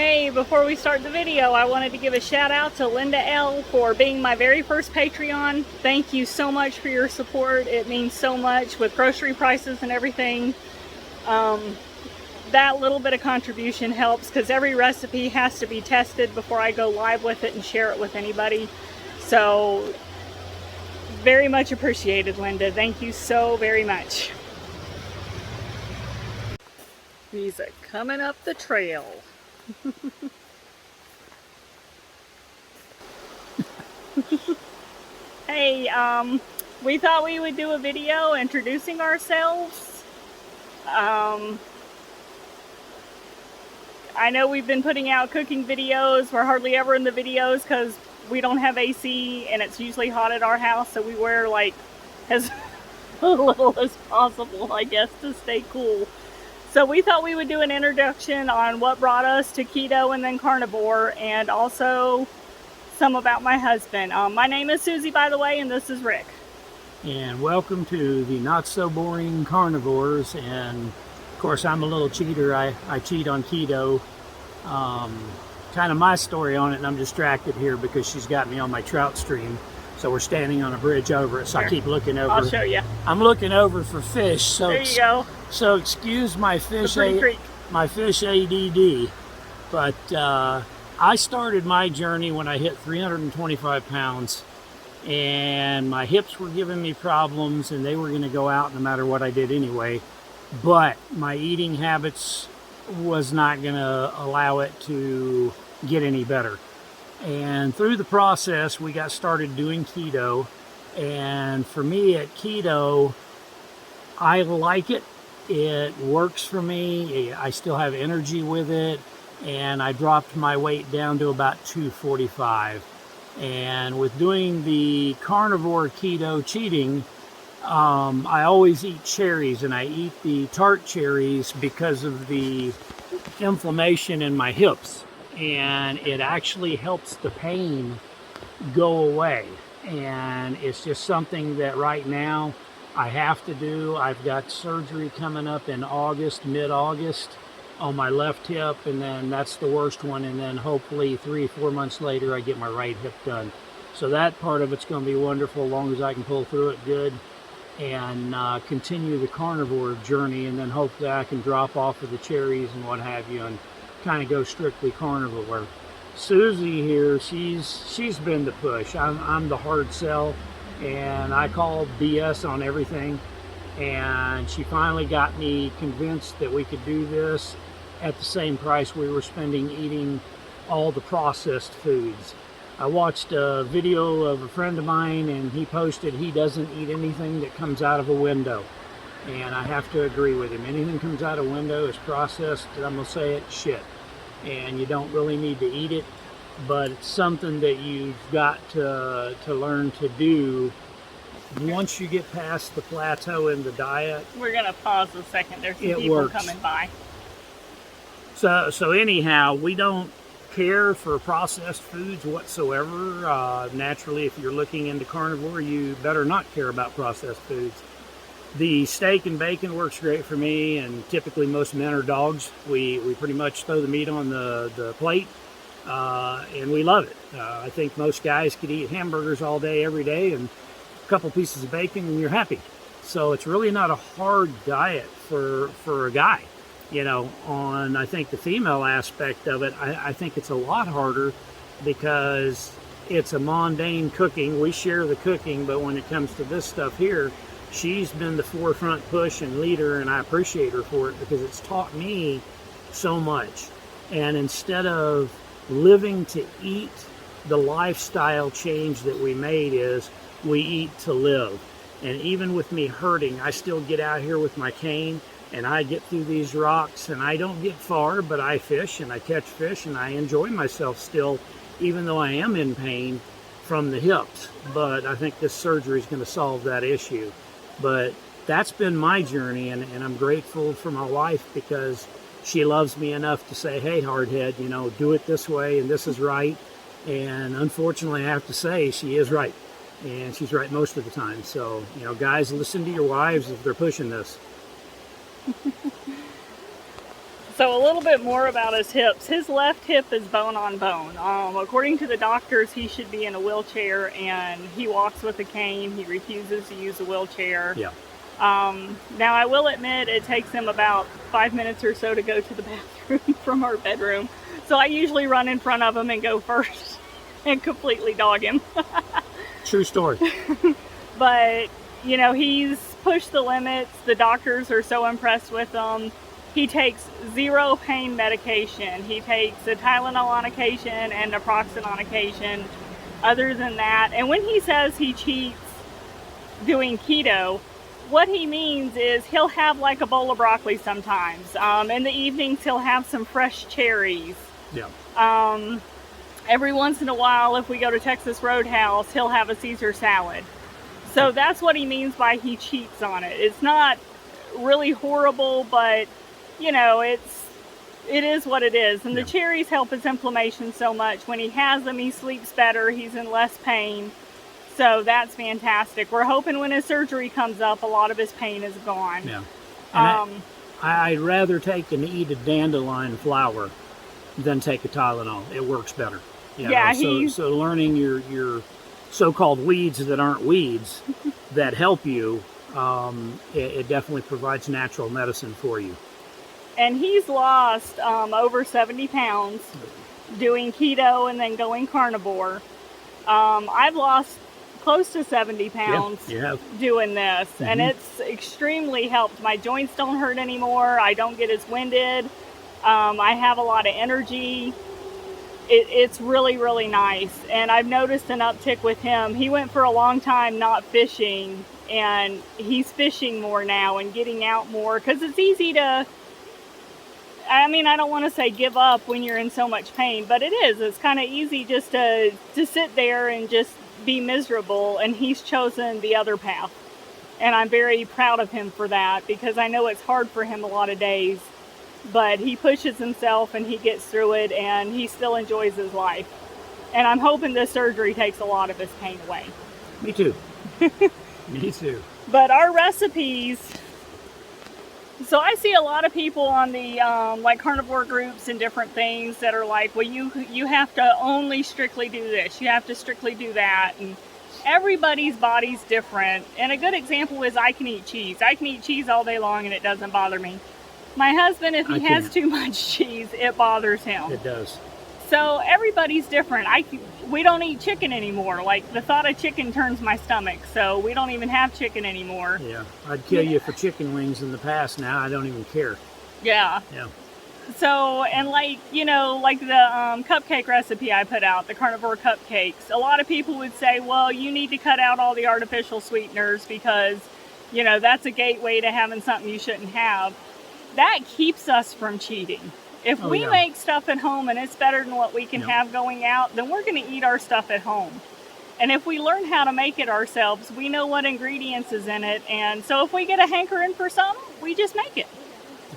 Hey, before we start the video, I wanted to give a shout out to Linda L for being my very first Patreon. Thank you so much for your support. It means so much with grocery prices and everything. That little bit of contribution helps because every recipe has to be tested before I go live with it and share it with anybody. So, very much appreciated, Linda. Thank you so very much. He's coming up the trail. Hey, we thought we would do a video introducing ourselves. I know we've been putting out cooking videos. We're hardly ever in the videos because we don't have AC and it's usually hot at our house, so we wear like as little as possible, I guess, to stay cool. So we thought we would do an introduction on what brought us to keto and then carnivore, and also some about my husband. My name is Susie, by the way, and this is Rick. And welcome to the Not So Boring Carnivores. And of course, I'm a little cheater. I cheat on keto. Kind of my story on it, and I'm distracted here because she's got me on my trout stream. So we're standing on a bridge over it, so I keep looking over. I'll show you. I'm looking over for fish. So there you go. So excuse my fish, my fish ADD. But I started my journey when I hit 325 pounds, and my hips were giving me problems, and they were going to go out no matter what I did anyway. But my eating habits was not going to allow it to get any better. And through the process, we got started doing keto. And for me at keto, I like it. It works for me. I still have energy with it. And I dropped my weight down to about 245. And with doing the carnivore keto cheating, I always eat cherries, and I eat the tart cherries because of the inflammation in my hips, and it actually helps the pain go away. And it's just something that right now I have to do. I've got surgery coming up in August, mid-August, on my left hip, and then that's the worst one, and then hopefully 3-4 months later I get my right hip done. So that part of it's going to be wonderful as long as I can pull through it good and continue the carnivore journey, and then hopefully I can drop off of the cherries and what have you and kind of go strictly carnivore. Susie here, she's been the push. I'm the hard sell, and I call BS on everything, and she finally got me convinced that we could do this at the same price we were spending eating all the processed foods. I watched a video of a friend of mine, and he posted he doesn't eat anything that comes out of a window. And I have to agree with him. Anything comes out of a window is processed, and I'm going to say it, shit. And you don't really need to eat it, but it's something that you've got to learn to do once you get past the plateau in the diet. We're going to pause a second. There's some people coming by. So anyhow, we don't care for processed foods whatsoever. Naturally, if you're looking into carnivore, you better not care about processed foods. The steak and bacon works great for me, and typically most men are dogs. We pretty much throw the meat on the plate, and we love it. I think most guys could eat hamburgers all day, every day, and a couple pieces of bacon, and you're happy. So it's really not a hard diet for a guy. You know, on I think the female aspect of it, I think it's a lot harder because it's a mundane cooking. We share the cooking, but when it comes to this stuff here, she's been the forefront push and leader, and I appreciate her for it because it's taught me so much. And instead of living to eat, the lifestyle change that we made is we eat to live. And even with me hurting, I still get out here with my cane, and I get through these rocks, and I don't get far, but I fish and I catch fish, and I enjoy myself still, even though I am in pain from the hips. But I think this surgery is going to solve that issue. But that's been my journey, and I'm grateful for my wife because she loves me enough to say, hey, hardhead, you know, do it this way, and this is right. And unfortunately, I have to say she is right, and she's right most of the time. So, you know, guys, listen to your wives if they're pushing this. So a little bit more about his hips. His left hip is bone on bone. According to the doctors, he should be in a wheelchair, and he walks with a cane. He refuses to use a wheelchair. Yeah. Now I will admit it takes him about 5 minutes or so to go to the bathroom from our bedroom. So I usually run in front of him and go first and completely dog him. True story. But, you know, he's pushed the limits. The doctors are so impressed with him. He takes 0 pain medication. He takes a Tylenol on occasion and naproxen on occasion. Other than that, and when he says he cheats doing keto, what he means is he'll have like a bowl of broccoli sometimes. In the evenings, he'll have some fresh cherries. Yeah. Every once in a while, if we go to Texas Roadhouse, he'll have a Caesar salad. So that's what he means by he cheats on it. It's not really horrible, but you know, it is what it is. And the cherries help his inflammation so much. When he has them, he sleeps better. He's in less pain. So that's fantastic. We're hoping when his surgery comes up, a lot of his pain is gone. Yeah. And I'd rather take and eat a dandelion flower than take a Tylenol. It works better. Yeah. So learning your so-called weeds that aren't weeds that help you, it definitely provides natural medicine for you. And he's lost over 70 pounds doing keto and then going carnivore. I've lost close to 70 pounds doing this, and it's extremely helped. My joints don't hurt anymore. I don't get as winded. I have a lot of energy. It's really, really nice. And I've noticed an uptick with him. He went for a long time not fishing, and he's fishing more now and getting out more, because it's easy to, I mean, I don't want to say give up when you're in so much pain, but it is. It's kind of easy just to sit there and just be miserable, and he's chosen the other path. And I'm very proud of him for that, because I know it's hard for him a lot of days, but he pushes himself and he gets through it, and he still enjoys his life. And I'm hoping this surgery takes a lot of his pain away. Me too. Me too. But our recipes, so I see a lot of people on the like carnivore groups and different things that are like, well, you have to only strictly do this, you have to strictly do that, and everybody's body's different. And a good example is I can eat cheese. I can eat cheese all day long and it doesn't bother me. My husband, if he has too much cheese, it bothers him. It does. So everybody's different. We don't eat chicken anymore. Like, the thought of chicken turns my stomach, so we don't even have chicken anymore. Yeah, I'd kill you for chicken wings in the past. Now I don't even care. Yeah. Yeah. So, and like, you know, like the cupcake recipe I put out, the carnivore cupcakes, a lot of people would say, well, you need to cut out all the artificial sweeteners because, you know, that's a gateway to having something you shouldn't have. That keeps us from cheating. If we make stuff at home and it's better than what we can have going out, then we're going to eat our stuff at home. And if we learn how to make it ourselves, we know what ingredients is in it. And so if we get a hankering for something, we just make it.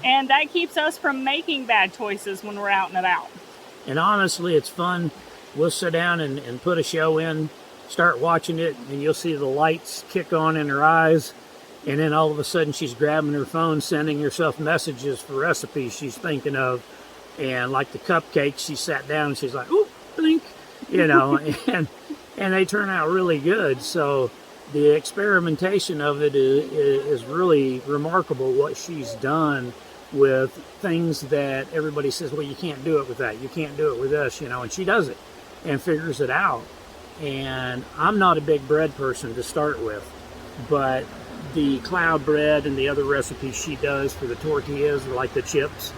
And that keeps us from making bad choices when we're out and about. And honestly, it's fun. We'll sit down and put a show in, start watching it, and you'll see the lights kick on in her eyes. And then all of a sudden she's grabbing her phone, sending herself messages for recipes she's thinking of. And like the cupcakes, she sat down and she's like, "Ooh, blink," you know, and they turn out really good. So the experimentation of it is really remarkable, what she's done with things that everybody says, well, you can't do it with that, you can't do it with this, you know, and she does it and figures it out. And I'm not a big bread person to start with, but the cloud bread and the other recipes she does for the tortillas, like the chips,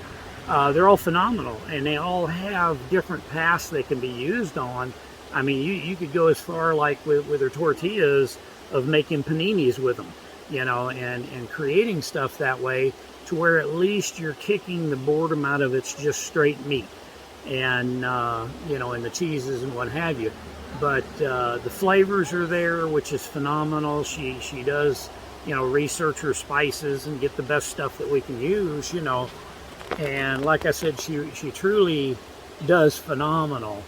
they're all phenomenal, and they all have different paths they can be used on. I mean, you could go as far like with her tortillas of making paninis with them, you know, and creating stuff that way to where at least you're kicking the boredom out of it's just straight meat and, you know, and the cheeses and what have you. But the flavors are there, which is phenomenal. She does, you know, research her spices and get the best stuff that we can use, you know. And like I said, she truly does phenomenal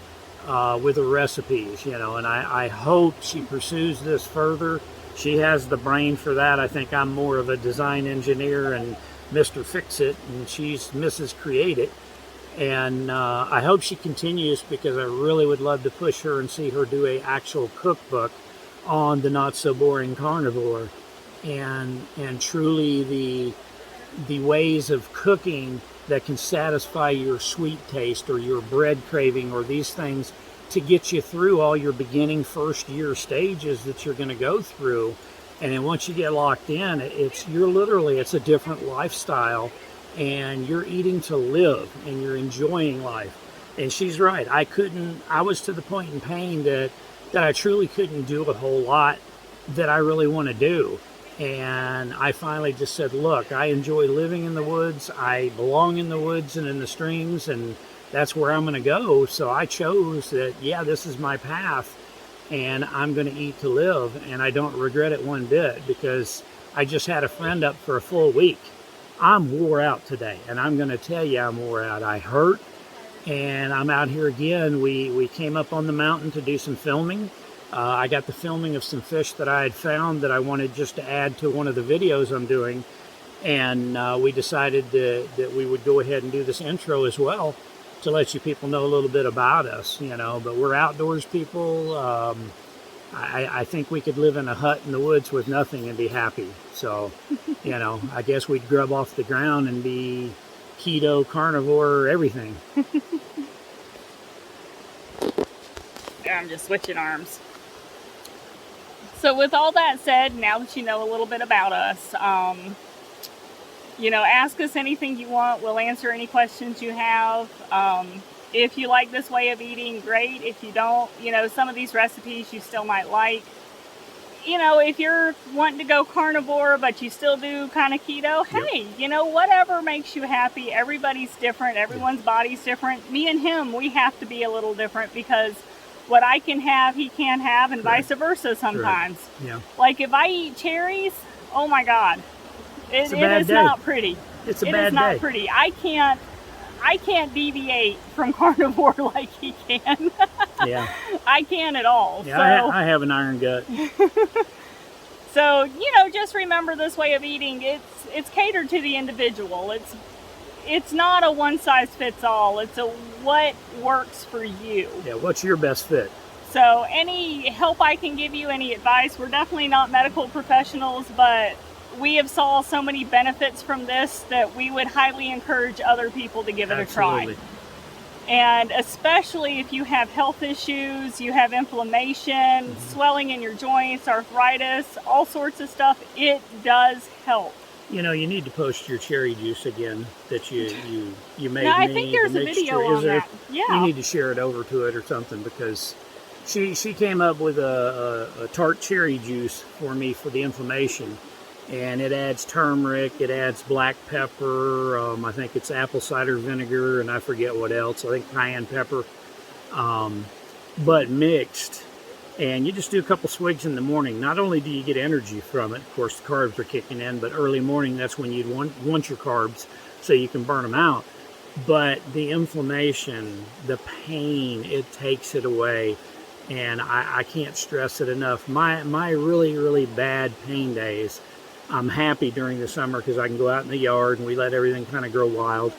with her recipes, you know, and I hope she pursues this further. She has the brain for that. I think I'm more of a design engineer and Mr. Fix It, and she's Mrs. Create It. And I hope she continues, because I really would love to push her and see her do a actual cookbook on the Not So Boring Carnivore, and truly the ways of cooking that can satisfy your sweet taste or your bread craving or these things, to get you through all your beginning first year stages that you're going to go through. And then once you get locked in, it's a different lifestyle, and you're eating to live, and you're enjoying life. And she's right. I was to the point in pain that I truly couldn't do a whole lot that I really want to do. And I finally just said, look, I enjoy living in the woods. I belong in the woods and in the streams, and that's where I'm going to go. So I chose that, yeah, this is my path, and I'm going to eat to live. And I don't regret it one bit, because I just had a friend up for a full week. I'm wore out today, and I'm going to tell you I'm wore out. I hurt, and I'm out here again. We came up on the mountain to do some filming. I got the filming of some fish that I had found that I wanted just to add to one of the videos I'm doing. And we decided that we would go ahead and do this intro as well, to let you people know a little bit about us, you know. But we're outdoors people. I think we could live in a hut in the woods with nothing and be happy. So, you know, I guess we'd grub off the ground and be keto, carnivore, everything. I'm just switching arms. So with all that said, now that you know a little bit about us, you know, ask us anything you want. We'll answer any questions you have. If you like this way of eating, great. If you don't, you know, some of these recipes you still might like. You know, if you're wanting to go carnivore, but you still do kind of keto, hey, you know, whatever makes you happy. Everybody's different. Everyone's body's different. Me and him, we have to be a little different, because what I can have, he can't have, and vice versa sometimes. Yeah. Like if I eat cherries, oh my God, it is not pretty. It's a bad day. It is not pretty. I can't deviate from carnivore like he can. Yeah. I can't at all. Yeah, so, I have an iron gut. So, you know, just remember this way of eating, it's catered to the individual. It's not a one size fits all. It's a what works for you. Yeah, what's your best fit? So any help I can give you, any advice, we're definitely not medical professionals, but we have saw so many benefits from this that we would highly encourage other people to give it a try. And especially if you have health issues, you have inflammation, swelling in your joints, arthritis, all sorts of stuff, it does help. You know, you need to post your cherry juice again that you made. No, I think there's a video on that. Yeah. You need to share it over to it or something, because she came up with a tart cherry juice for me for the inflammation. And it adds turmeric, it adds black pepper, I think it's apple cider vinegar, and I forget what else. I think cayenne pepper, but mixed. And you just do a couple swigs in the morning. Not only do you get energy from it, of course the carbs are kicking in, but early morning, that's when you'd want your carbs so you can burn them out. But the inflammation, the pain, it takes it away. And I can't stress it enough. My really, really bad pain days, I'm happy during the summer because I can go out in the yard and we let everything kind of grow wild.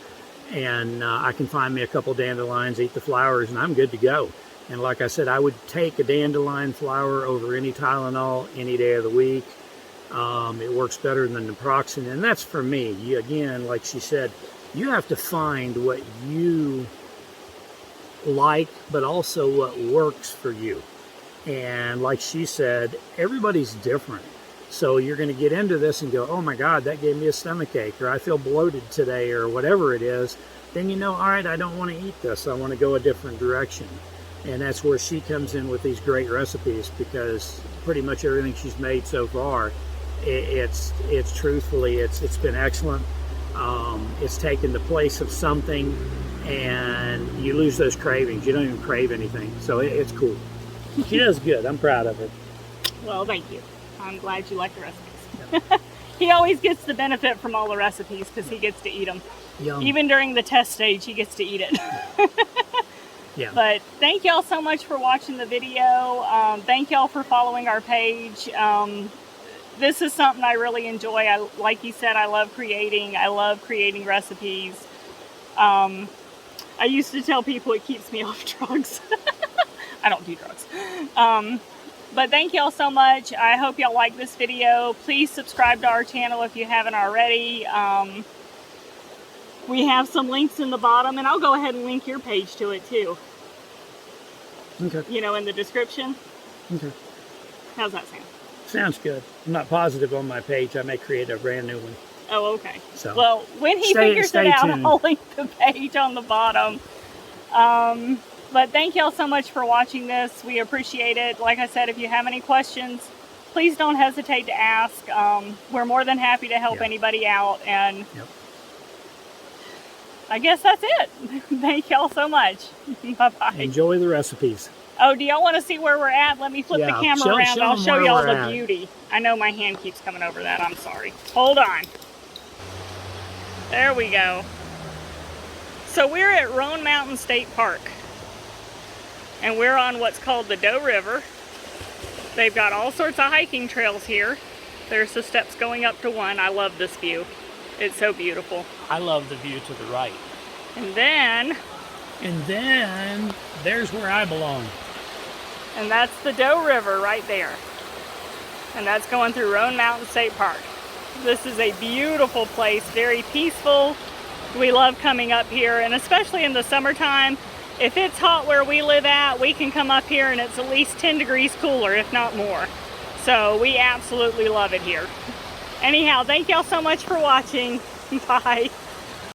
And I can find me a couple dandelions, eat the flowers, and I'm good to go. And like I said, I would take a dandelion flower over any Tylenol any day of the week. It works better than naproxen, and that's for me. Again, like she said, you have to find what you like, but also what works for you. And like she said, everybody's different. So you're going to get into this and go, oh my God, that gave me a stomach ache, or I feel bloated today, or whatever it is. Then you know, all right, I don't want to eat this. I want to go a different direction. And that's where she comes in with these great recipes, because pretty much everything she's made so far, it's truthfully, it's been excellent. It's taken the place of something, and you lose those cravings. You don't even crave anything. So it's cool. She does good. I'm proud of her. Well, thank you. I'm glad you like the recipes. Yep. He always gets the benefit from all the recipes because he gets to eat them. Yum. Even during the test stage, he gets to eat it. Yeah. But thank y'all so much for watching the video. Thank y'all for following our page. this is something I really enjoy. Like you said, I love creating. I love creating recipes. I used to tell people it keeps me off drugs. I don't do drugs. But thank y'all so much. I hope y'all like this video. Please subscribe to our channel if you haven't already. We have some links in the bottom, and I'll go ahead and link your page to it too. Okay. You know, in the description. Okay. How's that sound? Sounds good. I'm not positive on my page. I may create a brand new one. Oh, okay. So, well, when he figures it out, I'll link the page on the bottom. But thank y'all so much for watching this. We appreciate it. Like I said, if you have any questions, please don't hesitate to ask. We're more than happy to help anybody out. And I guess that's it. Thank y'all so much. Bye-bye. Enjoy the recipes. Oh, do y'all want to see where we're at? Let me flip the camera around. I'll show y'all the beauty. I know my hand keeps coming over that. I'm sorry. Hold on. There we go. So we're at Roan Mountain State Park. And we're on what's called the Doe River. They've got all sorts of hiking trails here. There's the steps going up to one. I love this view. It's so beautiful. I love the view to the right. And then there's where I belong. And that's the Doe River right there. And that's going through Roan Mountain State Park. This is a beautiful place, very peaceful. We love coming up here, and especially in the summertime. If it's hot where we live at, we can come up here and it's at least 10 degrees cooler, if not more. So we absolutely love it here. Anyhow, thank y'all so much for watching. Bye.